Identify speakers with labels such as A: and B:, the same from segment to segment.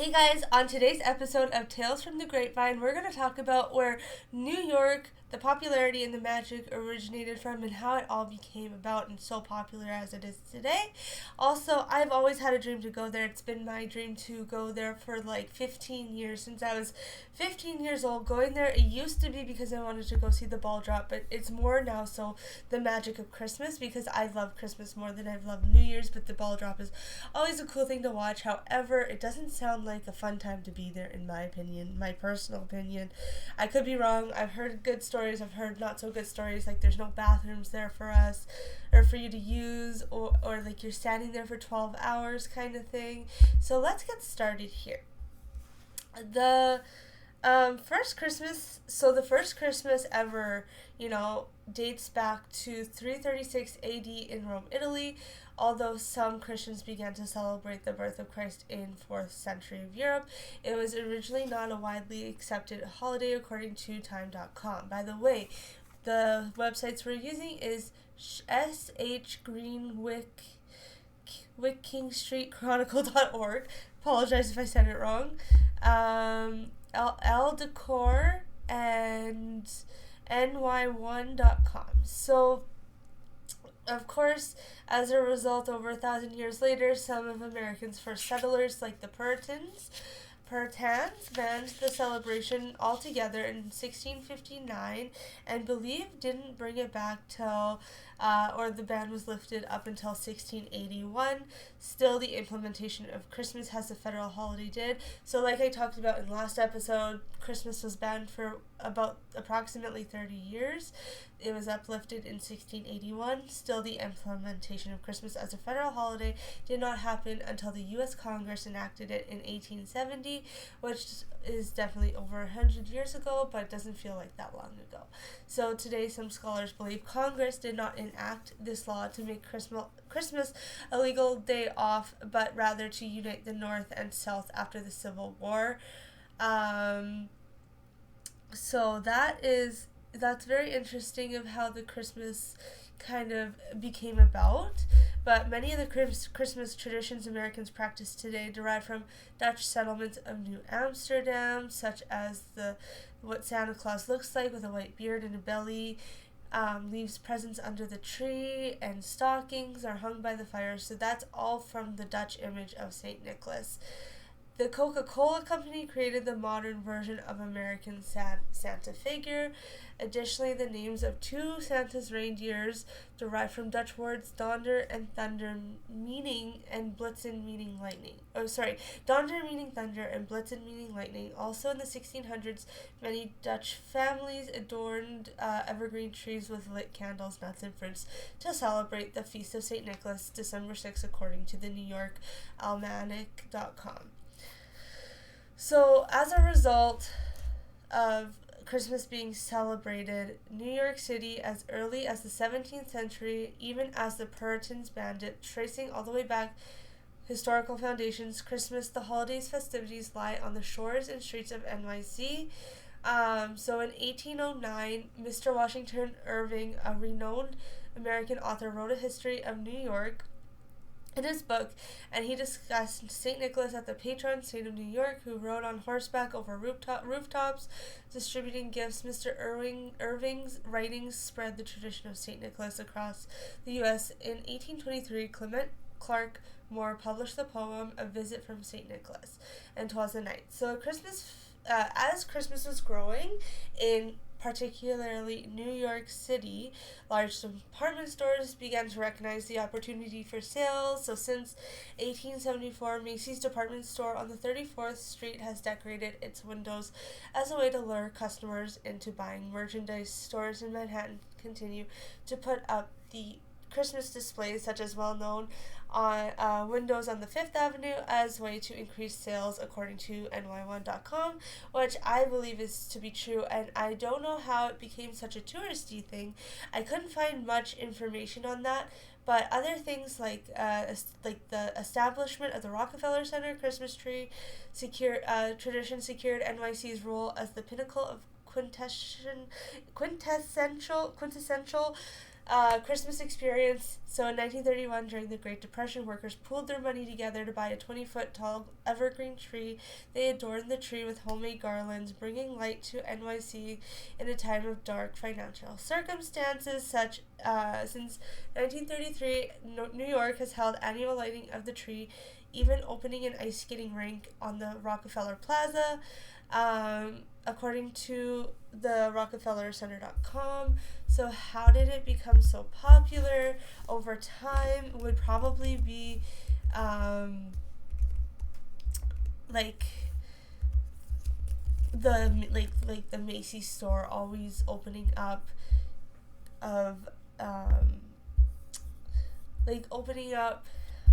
A: Hey guys, on today's episode of Tales from the Grapevine, we're going to talk about where New York, the popularity and the magic originated from, and how it all became about and so popular as it is today. Also, I've always had a dream to go there. It's been my dream to go there for like 15 years, since I was 15 years old. Going there, it used to be because I wanted to go see the ball drop, but it's more now so the magic of Christmas, because I love Christmas more than I've loved New Year's, but the ball drop is always a cool thing to watch. However, it doesn't sound like a fun time to be there, in my opinion, my personal opinion. I could be wrong. I've heard good stories, I've heard not so good stories, like there's no bathrooms there for us or for you to use, or like you're standing there for 12 hours kind of thing. So let's get started here. The first Christmas, the first Christmas ever, dates back to 336 AD in Rome, Italy, although some Christians began to celebrate the birth of Christ in 4th century of Europe. It was originally not a widely accepted holiday according to time.com. By the way, the websites we're using is S.H. Greenwick, KingStreetChronicle.org. Apologize if I said it wrong. L Decor and ny1.com. So, of course, as a result, over 1,000 years later, some of Americans' first settlers, like the Puritans, banned the celebration altogether in 1659 and believed didn't bring it back till, or the ban was lifted up until 1681. Still, the implementation of Christmas as a federal holiday did. So like I talked about in the last episode, Christmas was banned for about approximately 30 years. It was uplifted in 1681. Still, the implementation of Christmas as a federal holiday did not happen until the U.S. Congress enacted it in 1870, which is definitely over 100 years ago, but it doesn't feel like that long ago. So today, some scholars believe Congress did not enact this law to make Christmas a legal day off, but rather to unite the North and South after the Civil War. So that's very interesting of how the Christmas kind of became about. But many of the Christmas traditions Americans practice today derive from Dutch settlements of New Amsterdam, such as what Santa Claus looks like with a white beard and a belly, leaves presents under the tree, and stockings are hung by the fire. So that's all from the Dutch image of St. Nicholas. The Coca-Cola Company created the modern version of American Santa figure. Additionally, the names of two Santa's reindeers derive from Dutch words Donder and Thunder, and Blitzen meaning lightning. Donder meaning thunder and Blitzen meaning lightning. Also in the 1600s, many Dutch families adorned evergreen trees with lit candles, nuts, and fruits to celebrate the Feast of St. Nicholas, December 6th, according to the New York Almanac.com. So, as a result of Christmas being celebrated, New York City as early as the 17th century, even as the Puritans banned it, tracing all the way back historical foundations, Christmas, the holiday's festivities lie on the shores and streets of NYC. So in 1809, Mr. Washington Irving, a renowned American author, wrote a history of New York in his book, and he discussed St. Nicholas as the patron saint of New York, who rode on horseback over rooftops, distributing gifts. Mr. Irving's writings spread the tradition of St. Nicholas across the U.S. In 1823, Clement Clark Moore published the poem A Visit from St. Nicholas, and 'twas the night. So as Christmas was growing in particularly New York City, large department stores began to recognize the opportunity for sales. So since 1874, Macy's department store on the 34th Street has decorated its windows as a way to lure customers into buying merchandise. Stores in Manhattan continue to put up the Christmas displays, such as well-known on windows on the Fifth Avenue, as a way to increase sales, according to ny1.com, which I believe is to be true, and I don't know how it became such a touristy thing. I couldn't find much information on that, but other things like the establishment of the Rockefeller Center Christmas tree tradition secured NYC's role as the pinnacle of quintessential Christmas experience. So in 1931, during the Great Depression, workers pooled their money together to buy a 20-foot tall evergreen tree. They adorned the tree with homemade garlands, bringing light to NYC in a time of dark financial circumstances. Since 1933, New York has held annual lighting of the tree, even opening an ice skating rink on the Rockefeller Plaza. According to the Rockefeller Center.com. So how did it become so popular over time would probably be like the Macy's store always opening up of opening up.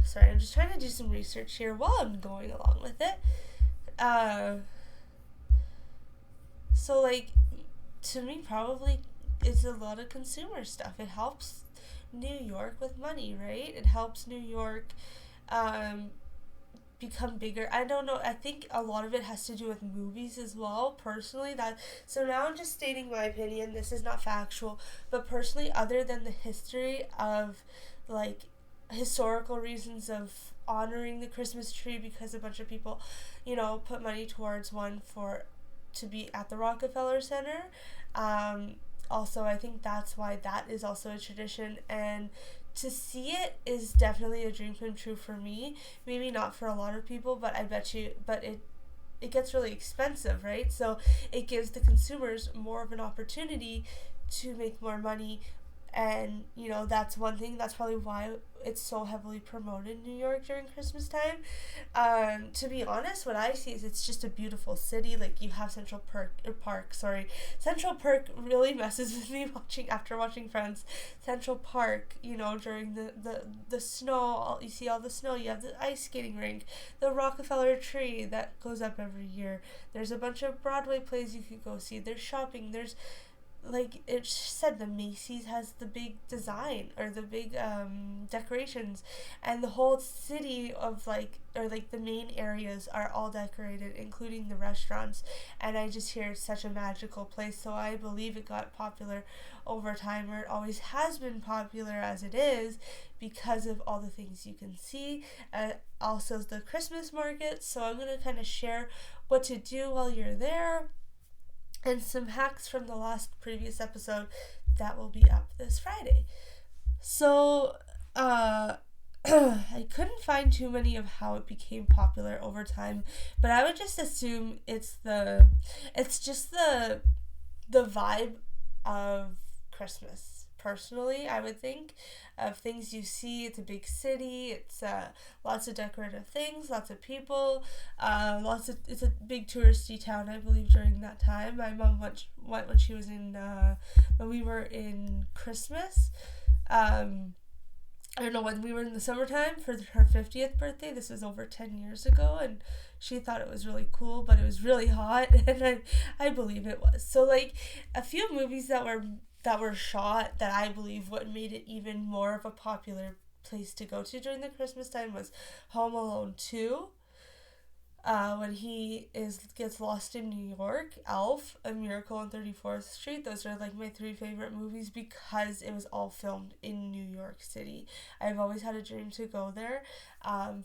A: Sorry, I'm just trying to do some research here while I'm going along with it. So, to me, probably it's a lot of consumer stuff. It helps New York with money, right? It helps New York become bigger. I don't know. I think a lot of it has to do with movies as well, personally. So now I'm just stating my opinion. This is not factual. But personally, other than the history of, historical reasons of honoring the Christmas tree because a bunch of people, put money towards one to be at the Rockefeller Center. Also, I think that's why that is also a tradition, and to see it is definitely a dream come true for me. Maybe not for a lot of people, but I bet you, but it gets really expensive, right? So it gives the consumers more of an opportunity to make more money. And, that's one thing. That's probably why it's so heavily promoted in New York during Christmas time. To be honest, what I see is it's just a beautiful city. You have Central Park. Central Park really messes with me after watching Friends. Central Park, during the snow, you see all the snow. You have the ice skating rink, the Rockefeller tree that goes up every year. There's a bunch of Broadway plays you could go see. There's shopping. There's it said, the Macy's has the big design or the big decorations, and the whole city of the main areas are all decorated, including the restaurants. And I just hear it's such a magical place, so I believe it got popular over time, or it always has been popular as it is, because of all the things you can see. Also the Christmas market. So I'm going to kind of share what to do while you're there, and some hacks from the previous episode that will be up this Friday. So, I couldn't find too many of how it became popular over time, but I would just assume it's just the vibe of Christmas. Personally, I would think of things you see. It's a big city. It's lots of decorative things, lots of people, it's a big touristy town, I believe, during that time. My mom went when she was when we were in Christmas. I don't know, when we were in the summertime for her 50th birthday. This was over 10 years ago, and she thought it was really cool, but it was really hot, and I believe it was. So, a few movies that were shot that I believe what made it even more of a popular place to go to during the Christmas time was Home Alone 2, when he gets lost in New York, Elf, A Miracle on 34th Street. Those are my three favorite movies because it was all filmed in New York City. I've always had a dream to go there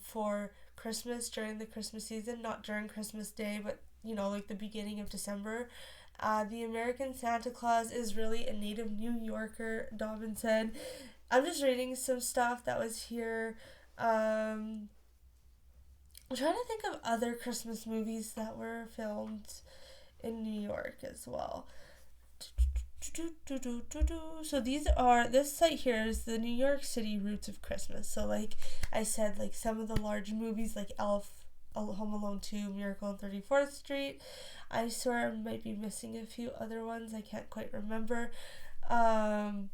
A: for Christmas, during the Christmas season, not during Christmas Day, but the beginning of December. The American Santa Claus is really a native New Yorker, Dobbin said. I'm just reading some stuff that was here. I'm trying to think of other Christmas movies that were filmed in New York as well. So this site here is the New York City roots of Christmas. So I said, some of the large movies like Elf, Home Alone 2, Miracle on 34th Street. I swear I might be missing a few other ones. I can't quite remember. I'm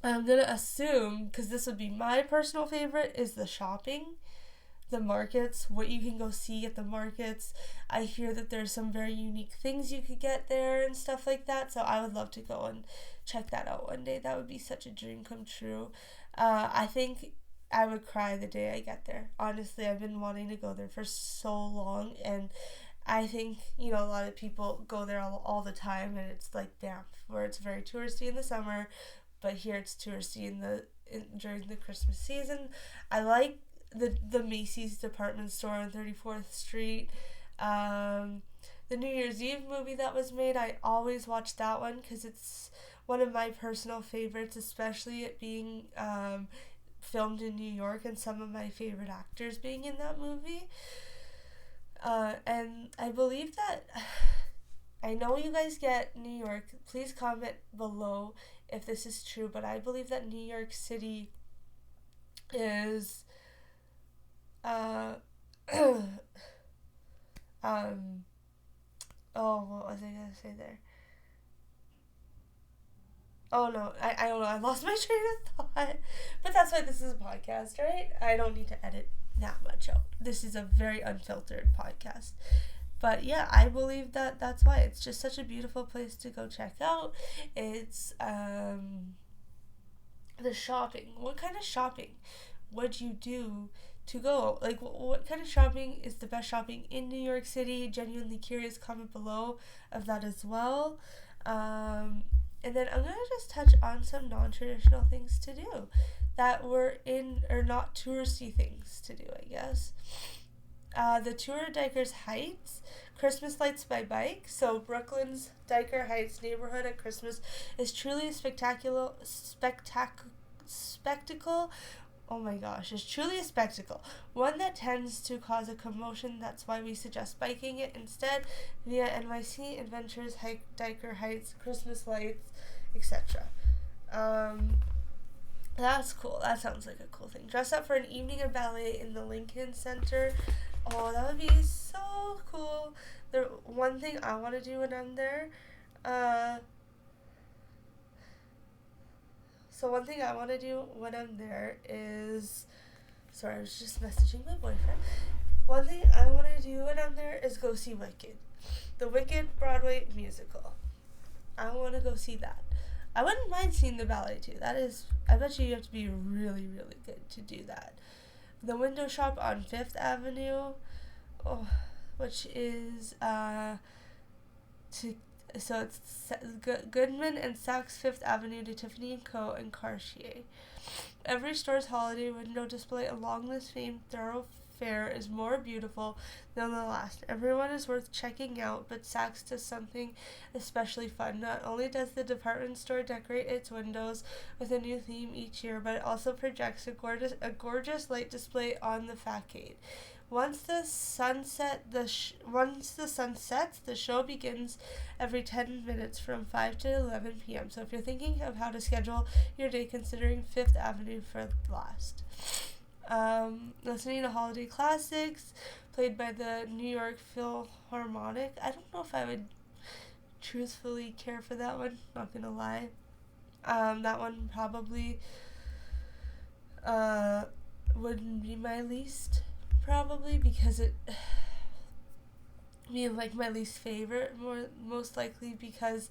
A: going to assume, because this would be my personal favorite, is the shopping. The markets, what you can go see at the markets. I hear that there's some very unique things you could get there and stuff like that. So I would love to go and check that out one day. That would be such a dream come true. I think I would cry the day I get there. Honestly, I've been wanting to go there for so long, and I think, a lot of people go there all the time, and it's damn, where it's very touristy in the summer, but here it's touristy during the Christmas season. I like the Macy's department store on 34th Street. The New Year's Eve movie that was made, I always watch that one because it's one of my personal favorites, especially it being filmed in New York and some of my favorite actors being in that movie. And I believe that, I know you guys get New York, please comment below if this is true, but I believe that New York City is, oh, what was I gonna say there? Oh no, I don't know, I lost my train of thought. But that's why this is a podcast, right? I don't need to edit that much out. This is a very unfiltered podcast. But yeah, I believe that that's why. It's just such a beautiful place to go check out. It's, the shopping. What kind of shopping would you do to go? Like, what kind of shopping is the best shopping in New York City? Genuinely curious, comment below of that as well. And then I'm going to just touch on some non-traditional things to do that were or not touristy things to do, I guess. The tour of Dyker's Heights, Christmas lights by bike. So Brooklyn's Dyker Heights neighborhood at Christmas is truly a spectacle. Oh my gosh, it's truly a spectacle. One that tends to cause a commotion. That's why we suggest biking it instead via NYC Adventures, Hike Dyker Heights, Christmas lights, etc. That's cool. That sounds like a cool thing. Dress up for an evening of ballet in the Lincoln Center. Oh, that would be so cool. The one thing I want to do when I'm there, is, sorry, I was just messaging my boyfriend. One thing I want to do when I'm there is go see Wicked. The Wicked Broadway musical. I want to go see that. I wouldn't mind seeing the ballet too. I bet you have to be really, really good to do that. The window shop on 5th Avenue, which is, so it's Goodman and Saks 5th Avenue to Tiffany & Co. and Cartier. Every store's holiday window display along this famed thoroughfare is more beautiful than the last. Everyone is worth checking out, but Saks does something especially fun. Not only does the department store decorate its windows with a new theme each year, but it also projects a gorgeous light display on the facade. Once the sun sets, the show begins every 10 minutes from 5 to 11 p.m. So if you're thinking of how to schedule your day, considering 5th Avenue for last. Listening to holiday classics played by the New York Philharmonic. I don't know if I would truthfully care for that one, not gonna lie. That one probably wouldn't be my least, probably, because like my least favorite, most likely because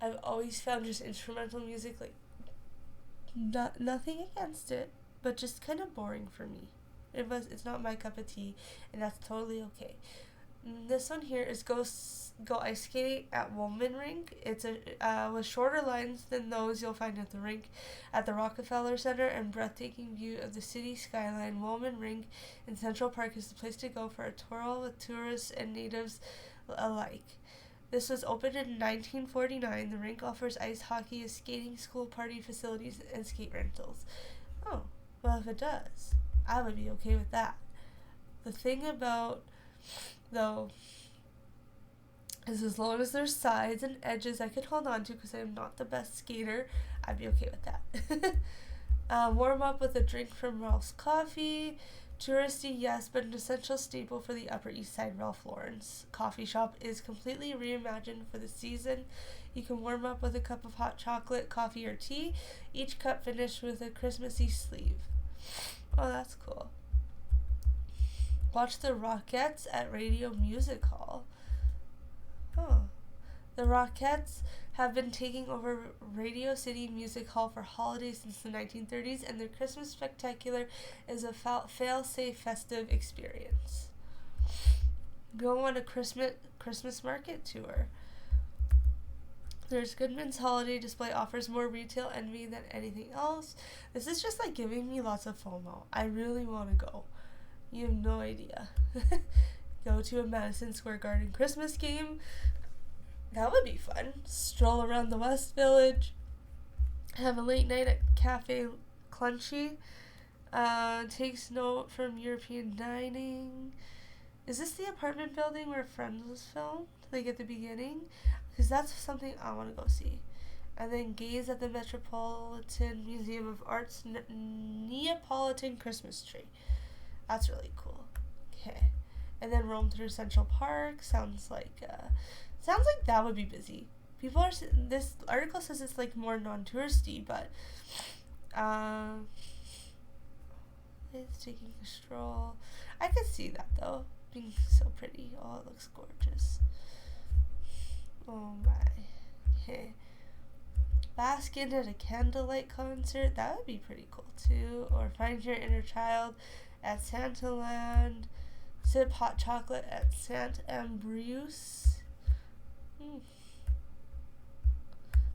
A: I've always found just instrumental music, like, nothing against it, but just kind of boring for me. It's not my cup of tea, and that's totally okay. This one here is go ice skating at Woolman Rink. It's with shorter lines than those you'll find at the rink at the Rockefeller Center and breathtaking view of the city skyline. Woolman Rink in Central Park is the place to go for a twirl with tourists and natives alike. This was opened in 1949. The rink offers ice hockey, a skating school, party facilities, and skate rentals. Oh, well, if it does, I would be okay with that. The thing about, though, is as long as there's sides and edges I could hold on to, because I'm not the best skater, I'd be okay with that. Warm up with a drink from Ralph's Coffee. Touristy, yes, but an essential staple for the Upper East Side. Ralph Lauren's coffee shop is completely reimagined for the season. You can warm up with a cup of hot chocolate, coffee, or tea, each cup finished with a Christmassy sleeve. Oh, that's cool. Watch the Rockettes at Radio Music Hall. Oh. The Rockettes have been taking over Radio City Music Hall for holidays since the 1930s, and their Christmas spectacular is a fail-safe festive experience. Go on a Christmas market tour. There's Goodman's Holiday Display offers more retail envy than anything else. This is just like giving me lots of FOMO. I really want to go. You have no idea. Go to a Madison Square Garden Christmas game. That would be fun. Stroll around the West Village. Have a late night at Cafe Clunchy. Takes note from European dining. Is this the apartment building where Friends was filmed? Like at the beginning? Because that's something I want to go see. And then gaze at the Metropolitan Museum of Art's Neapolitan Christmas tree. That's really cool. Okay. And then roam through Central Park. Sounds like that would be busy. People are, this article says it's like more non-touristy, but it's taking a stroll. I could see that though, being so pretty. Oh, it looks gorgeous. Oh my. Okay. Bask in at a candlelight concert. That would be pretty cool too. Or find your inner child at Santaland. Sip hot chocolate at Saint Ambrose.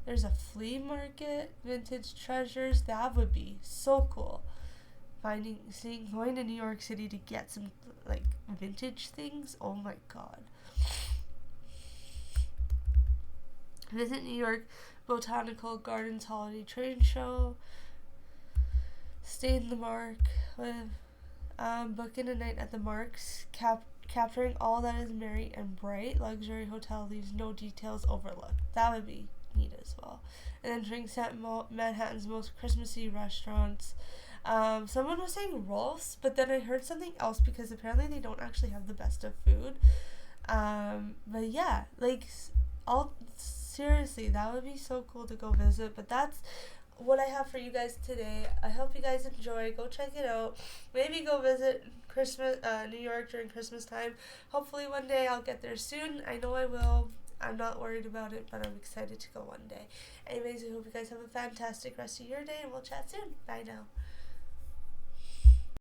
A: There's a flea market, vintage treasures. That would be so cool. Going to New York City to get some like vintage things. Oh my god. Visit New York Botanical Gardens Holiday Train Show. Stay in the Mark. Book in a night at the Marks. Capturing all that is merry and bright. Luxury hotel leaves no details overlooked. That would be neat as well. And then drinks at Manhattan's most Christmassy restaurants. Someone was saying Rolf's, but then I heard something else because apparently they don't actually have the best of food. But yeah, like, seriously, that would be so cool to go visit. But that's what I have for you guys today. I hope you guys enjoy. Go check it out. Maybe go visit New York during Christmas time. Hopefully one day I'll get there soon. I know I will. I'm not worried about it, but I'm excited to go one day. Anyways, I hope you guys have a fantastic rest of your day, and we'll chat soon. Bye now.